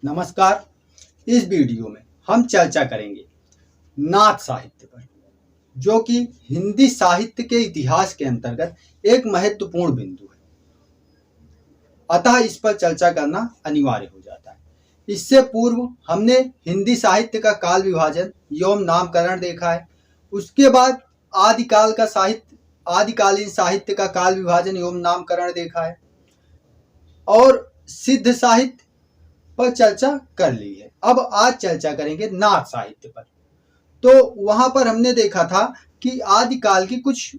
नमस्कार। इस वीडियो में हम चर्चा करेंगे नाथ साहित्य पर, जो कि हिंदी साहित्य के इतिहास के अंतर्गत एक महत्वपूर्ण बिंदु है। अतः इस पर चर्चा करना अनिवार्य हो जाता है। इससे पूर्व हमने हिंदी साहित्य का काल विभाजन एवं नामकरण देखा है। उसके बाद आदिकालीन साहित्य का काल विभाजन एवं नामकरण देखा है और सिद्ध साहित्य पर चर्चा कर ली है। अब आज चर्चा करेंगे नाथ साहित्य पर। तो वहां पर हमने देखा था कि आदिकाल की कुछ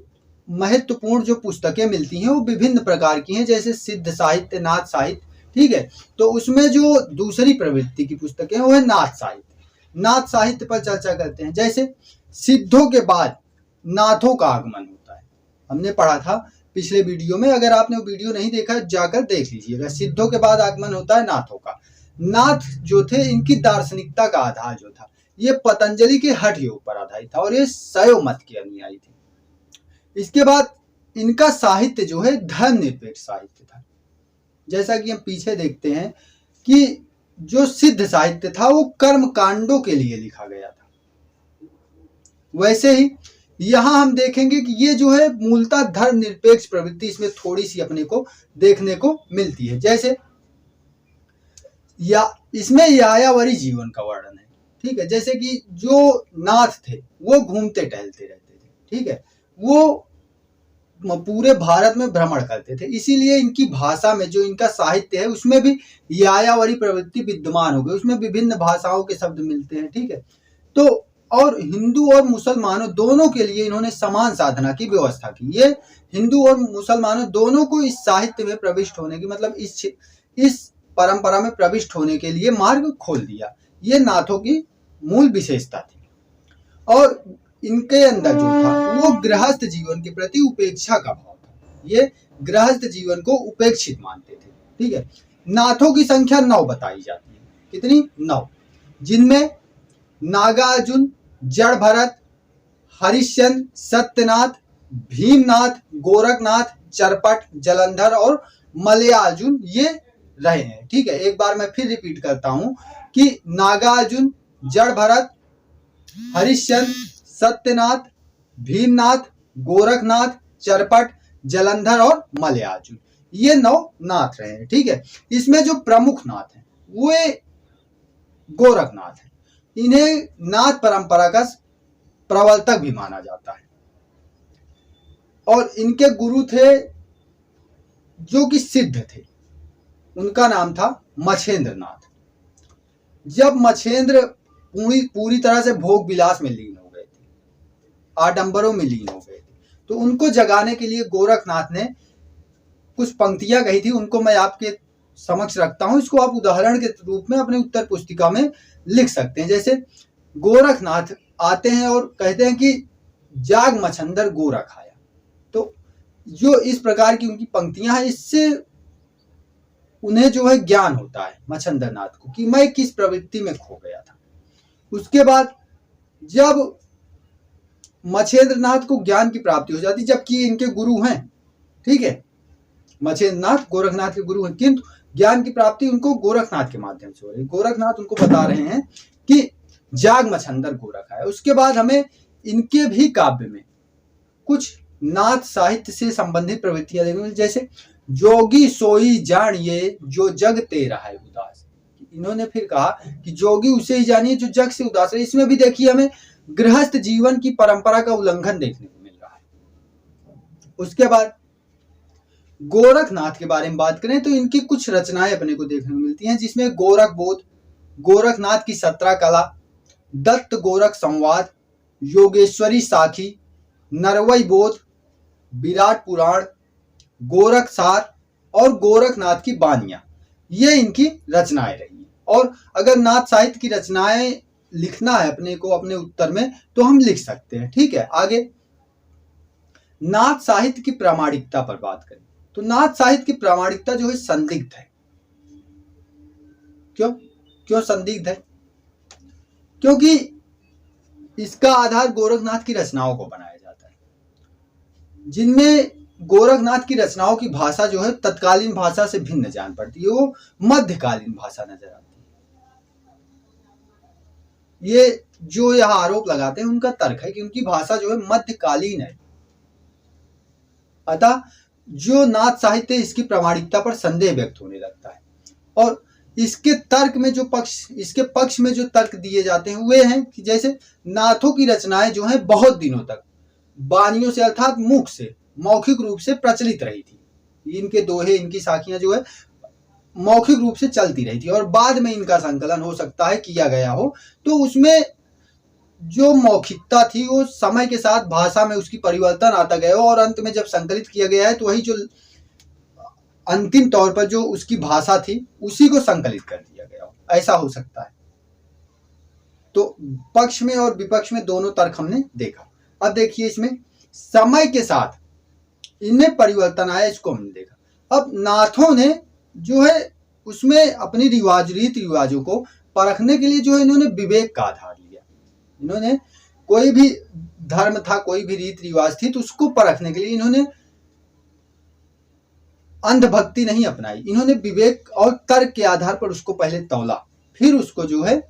महत्वपूर्ण जो पुस्तकें मिलती हैं वो विभिन्न प्रकार की हैं, जैसे सिद्ध साहित्य, नाथ साहित्य। ठीक है, तो उसमें जो दूसरी प्रवृत्ति की पुस्तकें वो है नाथ साहित्य। नाथ साहित्य पर चर्चा करते हैं। जैसे सिद्धों के बाद नाथों का आगमन होता है, हमने पढ़ा था पिछले वीडियो में। अगर आपने वो वीडियो नहीं देखा जाकर देख लीजिएगा। सिद्धों के बाद आगमन होता है नाथों का। नाथ जो थे, इनकी दार्शनिकता का आधार जो था ये पतंजलि के हठ योग पर आधारित था और ये शैव मत के अनुयायी थे। इसके बाद इनका साहित्य जो है धर्मनिरपेक्ष साहित्य था। जैसा कि हम पीछे देखते हैं कि जो सिद्ध साहित्य था वो कर्म कांडों के लिए लिखा गया था। वैसे ही यहां हम देखेंगे कि ये जो है मूलतः धर्मनिरपेक्ष प्रवृत्ति इसमें थोड़ी सी अपने को देखने को मिलती है। जैसे इसमें यायावरी जीवन का वर्णन है। ठीक है, जैसे कि जो नाथ थे वो घूमते टहलते रहते थे। ठीक है, वो पूरे भारत में भ्रमण करते थे, इसीलिए इनकी भाषा में जो इनका साहित्य है उसमें भी यायावरी प्रवृत्ति विद्यमान हो गई। उसमें विभिन्न भाषाओं के शब्द मिलते हैं। ठीक है, तो और हिंदू और मुसलमानों दोनों के लिए इन्होंने समान साधना की व्यवस्था की। ये हिंदू और मुसलमानों दोनों को इस साहित्य में प्रविष्ट होने की, मतलब इस परंपरा में प्रविष्ट होने के लिए मार्ग खोल दिया। ये नाथों की मूल विशेषता थी। और इनके अंदर जो था वो गृहस्थ जीवन के प्रति उपेक्षा का भाव था। ये गृहस्थ जीवन को उपेक्षित मानते थे। ठीक है, नाथों की संख्या 9 बताई जाती है। कितनी? 9, जिनमें नागार्जुन, जड़ भरत, हरिश्चंद्र, सत्यनाथ, भीमनाथ, गोरखनाथ, चरपट, जलंधर और मलयार्जुन ये रहे हैं। ठीक है, एक बार मैं फिर रिपीट करता हूं कि नागार्जुन, जड़ भरत, हरिश्चंद्र, सत्यनाथ, भीमनाथ, गोरखनाथ, चरपट, जलंधर और मलयार्जुन ये 9 नाथ रहे हैं। ठीक है, इसमें जो प्रमुख नाथ हैं वो गोरखनाथ है। इन्हें नाथ परंपरा का प्रवर्तक भी माना जाता है और इनके गुरु थे जो कि सिद्ध थे। उनका नाम था मछेंद्र नाथ। जब मछेंद्र पूरी तरह से भोग विलास में लीन हो गए थे, आडंबरों में लीन हो गए थे, तो उनको जगाने के लिए गोरखनाथ ने कुछ पंक्तियां कही थी। उनको मैं आपके समक्ष रखता हूं। इसको आप उदाहरण के रूप में अपने उत्तर पुस्तिका में लिख सकते हैं। जैसे गोरखनाथ आते हैं और कहते हैं कि जाग मछंदर गोरख आया। तो जो इस प्रकार की उनकी पंक्तियां हैं, इससे उन्हें जो है ज्ञान होता है मछंदर नाथ को कि मैं किस प्रवृत्ति में खो गया था। उसके बाद जब मछेंद्र नाथ को ज्ञान की प्राप्ति हो जाती, जबकि इनके गुरु हैं, ठीक है, मछेंद्र नाथ गोरखनाथ के गुरु हैं, किंतु ज्ञान की प्राप्ति उनको गोरखनाथ के माध्यम से हो रही है। गोरखनाथ उनको बता रहे हैं कि जाग मछंदर गोरख आया। उसके बाद हमें इनके भी काव्य में कुछ नाथ साहित्य से संबंधित प्रवृत्तियां देखने को, जैसे जोगी सोई जानिए जो जग तेरा है उदास। इन्होंने फिर कहा कि जोगी उसे ही जानिए जो जग से उदास है। इसमें भी देखिए हमें गृहस्थ जीवन की परंपरा का उल्लंघन देखने को मिल रहा है। उसके बाद गोरखनाथ के बारे में बात करें तो इनकी कुछ रचनाएं अपने को देखने को मिलती हैं, जिसमें गोरख बोध, गोरखनाथ की 17 कला, दत्त गोरख संवाद, योगेश्वरी साखी, नरवई बोध, विराट पुराण, गोरख सार और गोरखनाथ की बानियां, ये इनकी रचनाएं रही हैं। और अगर नाथ साहित्य की रचनाएं लिखना है अपने को अपने उत्तर में तो हम लिख सकते हैं। ठीक है, आगे नाथ साहित्य की प्रामाणिकता पर बात करें तो नाथ साहित्य की प्रामाणिकता जो है संदिग्ध है। क्यों संदिग्ध है? क्योंकि इसका आधार गोरखनाथ की रचनाओं को बनाया जाता है, जिनमें गोरखनाथ की रचनाओं की भाषा जो है तत्कालीन भाषा से भिन्न जान पड़ती है, वो मध्यकालीन भाषा नजर आती है। ये जो यह आरोप लगाते हैं उनका तर्क है कि उनकी भाषा जो है मध्यकालीन है। अतः जो नाथ साहित्य इसकी प्रामाणिकता पर संदेह व्यक्त होने लगता है। और इसके तर्क में इसके पक्ष में जो तर्क दिए जाते हैं वे हैं कि जैसे नाथों की रचनाएं जो हैं बहुत दिनों तक बानियों से अर्थात मुख से मौखिक रूप से प्रचलित रही थी। इनके दोहे, इनकी साखियां जो है मौखिक रूप से चलती रही थी और बाद में इनका संकलन हो सकता है किया गया हो, तो उसमें जो मौखिकता थी वो समय के साथ भाषा में उसकी परिवर्तन आता गया और अंत में जब संकलित किया गया है तो वही जो अंतिम तौर पर जो उसकी भाषा थी उसी को संकलित कर दिया गया, ऐसा हो सकता है। तो पक्ष में और विपक्ष में दोनों तर्क हमने देखा। अब देखिए इसमें समय के साथ इनमें परिवर्तन आया, इसको हमने देखा। अब नाथों ने जो है उसमें अपनी रीति रिवाजों को परखने के लिए जो है इन्होंने विवेक का आधार लिया। इन्होंने कोई भी धर्म था, कोई भी रीति रिवाज थी, तो उसको परखने के लिए इन्होंने अंधभक्ति नहीं अपनाई, इन्होंने विवेक और तर्क के आधार पर उसको पहले तौला, फिर उसको जो है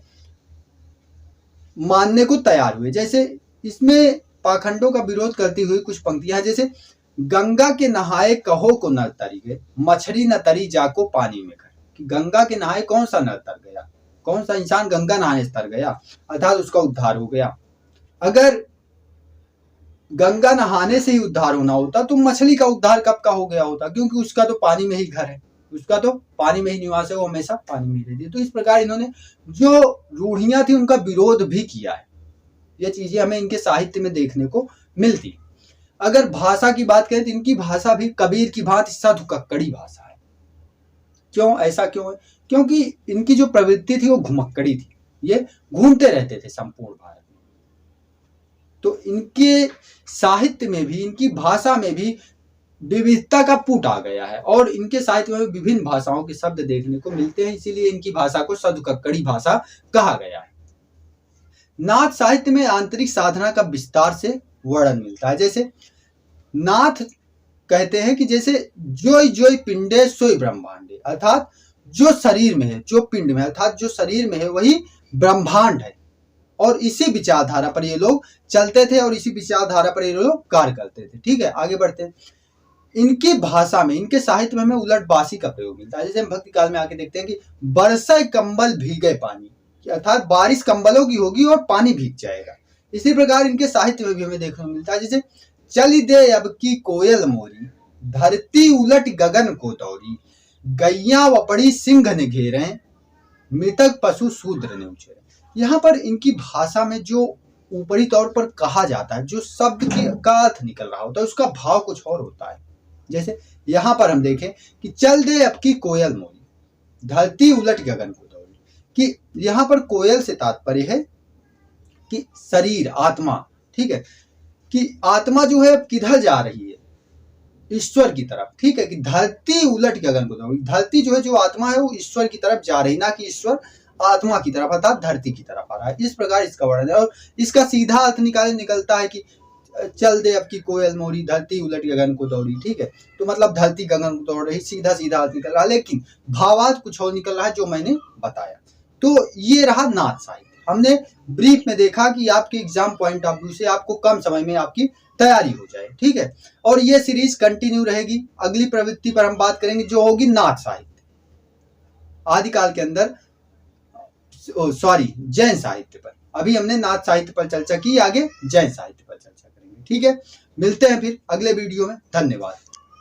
मानने को तैयार हुए। जैसे इसमें पाखंडों का विरोध करती हुई कुछ पंक्तियां, जैसे गंगा के नहाए कहो को नर तरी गए, मछली न तरी जाको पानी में कर। कि गंगा के नहाए कौन सा नर तर गया, कौन सा इंसान गंगा नहाने से तर गया, अर्थात उसका उद्धार हो गया। अगर गंगा नहाने से ही उद्धार होना होता तो मछली का उद्धार कब का हो गया होता, क्योंकि उसका तो पानी में ही घर है, उसका तो पानी में ही निवास है, वो हमेशा पानी में ही रहती है। तो इस प्रकार इन्होंने जो रूढ़ियां थी उनका विरोध भी किया है। ये चीजें हमें इनके साहित्य में देखने को मिलती। अगर भाषा की बात करें तो इनकी भाषा भी कबीर की भांति साधु कक्कड़ी भाषा है। क्यों, ऐसा क्यों है? क्योंकि इनकी जो प्रवृत्ति थी वो घुमक्कड़ी थी, ये घूमते रहते थे संपूर्ण भारत में। तो इनके साहित्य में भी, इनकी भाषा में भी विविधता का पुट आ गया है और इनके साहित्य में विभिन्न भाषाओं के शब्द देखने को मिलते हैं, इसीलिए इनकी भाषा को साधु कक्कड़ी भाषा कहा गया है। नाथ साहित्य में आंतरिक साधना का विस्तार से वर्णन मिलता है। जैसे नाथ कहते हैं कि जैसे जोय जोय पिंडे सोई ब्रह्मांडे, अर्थात जो शरीर में है, जो पिंड में, अर्थात जो शरीर में है वही ब्रह्मांड है। और इसी विचारधारा पर ये लोग चलते थे और इसी विचारधारा पर ये लोग कार्य करते थे। ठीक है, आगे बढ़ते हैं। इनकी भाषा में, इनके साहित्य में हमें उलटबासी का प्रयोग मिलता है। जैसे हम भक्ति काल में आके देखते हैं कि बरसे कंबल भीगे पानी, अर्थात बारिश कंबलों की होगी और पानी भीग जाएगा। इसी प्रकार इनके साहित्य में भी हमें देखने को मिलता है। जैसे चली दे अब की कोयल मोरी, धरती उलट गगन को दौड़ी, गैया वपड़ी सिंह ने घेरे, मृतक पशु शूद्र ने उछेरे। यहाँ पर इनकी भाषा में जो ऊपरी तौर पर कहा जाता है, जो शब्द का अर्थ निकल रहा होता है, उसका भाव कुछ और होता है। जैसे यहाँ पर हम देखें कि चल दे अब की कोयल मोरी, धरती उलट गगन को दौड़ी, कि यहाँ पर कोयल से तात्पर्य है कि शरीर, आत्मा, ठीक है, कि आत्मा जो है किधर जा रही है, ईश्वर की तरफ। ठीक है, कि धरती उलट गगन को दौड़ी, धरती जो है, जो आत्मा है वो ईश्वर की तरफ जा रही, ना कि ईश्वर आत्मा की तरफ अर्थात धरती की तरफ आ रहा है। इस प्रकार इसका वर्णन है और इसका सीधा अर्थ निकलता है कि चल दे अब की कोयल मोरी, धरती उलट गगन को दौड़ी। ठीक है, तो मतलब धरती गगन को दौड़ रही, सीधा सीधा अर्थ निकल रहा है, लेकिन भावार्थ कुछ और निकल रहा है जो मैंने बताया। तो ये रहा नाथ साहित्य। हमने ब्रीफ में देखा कि आपके एग्जाम पॉइंट ऑफ व्यू से आपको कम समय में आपकी तैयारी हो जाए। ठीक है, और ये सीरीज कंटिन्यू रहेगी। अगली प्रवृत्ति पर हम बात करेंगे जो होगी नाथ साहित्य, आदिकाल के अंदर, सॉरी, जैन साहित्य पर। अभी हमने नाथ साहित्य पर चर्चा की, आगे जैन साहित्य पर चर्चा करेंगे। ठीक है, मिलते हैं फिर अगले वीडियो में। धन्यवाद।